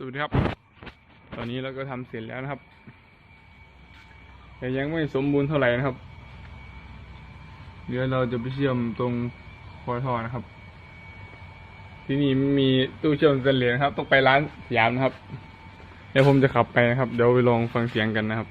สวัสดีครับตอนนี้เราก็ทำเสร็จแล้วนะครับแต่ยังไม่สมบูรณ์เท่าไหร่นะครับเดี๋ยวเราจะไปเชื่อมตรงคอท่อนะครับที่นี่มีตู้เชื่อมสแตนเลสครับต้องไปร้านสยามนะครับเดี๋ยวผมจะขับไปนะครับเดี๋ยวไปลองฟังเสียงกันนะครับ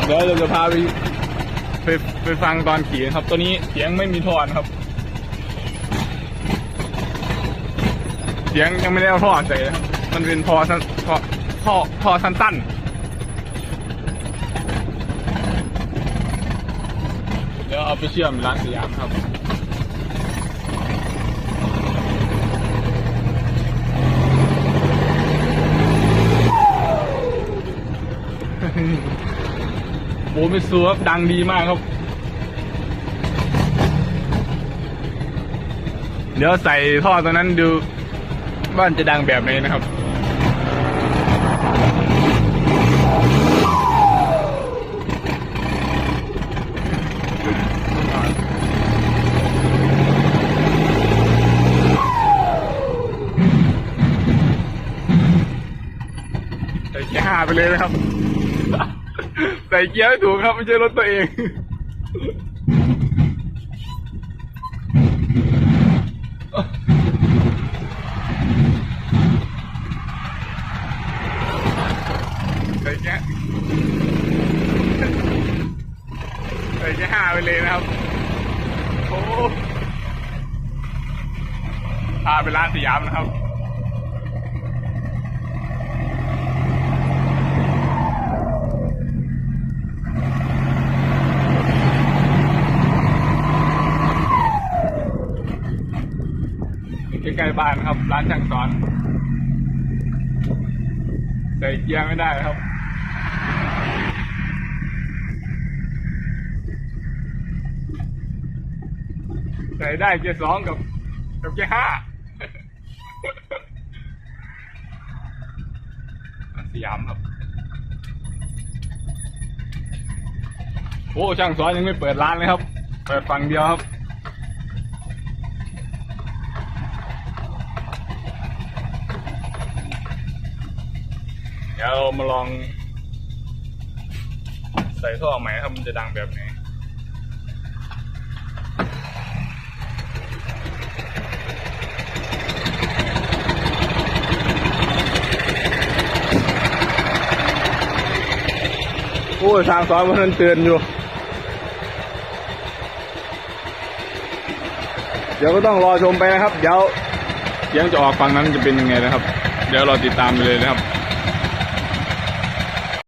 เดี๋ยวเราจะพาไปฟังตอนขี่ครับตัวนี้เสียงไม่มีท่อนะครับเสียงยังไม่ได้เอาท่อใส่นะครับมันเป็นท่อสั้นเดี๋ยวเอาไปเชื่อมร้านสยามครับโอ้ไม่สู้ครับดังดีมากครับเดี๋ยวใส่ท่อตัวนั้นดูว่าจะดังแบบไหนนะครับใส่เกียร์ 5ไปเลยนะครับใส่เกียร์ให้ถูกครับไม่ใช่รถตัวเองใส่เกียร์ 5ไปเลยนะครับโอ้พาไปร้านสยามนะครับใกล้ๆบ้านครับร้านช่างสอนใส่เกียร์ไม่ได้ครับใส่ได้เกียร์ 2กับเกียร์ 5สยามครับโอ้ช่างสอนยังไม่เปิดร้านเลยครับเปิดฝั่งเดียวครับเดี๋ยวเรามาลองใส่ท่อใหม่ครับมันจะดังแบบไหนโอ้ทางซ้อนมันเตือนอยู่เดี๋ยวก็ต้องรอชมไปนะครับเดี๋ยวเสียงจะออกฝั่งนั้นจะเป็นยังไงนะครับเดี๋ยวเราติดตามไปเลยนะครับ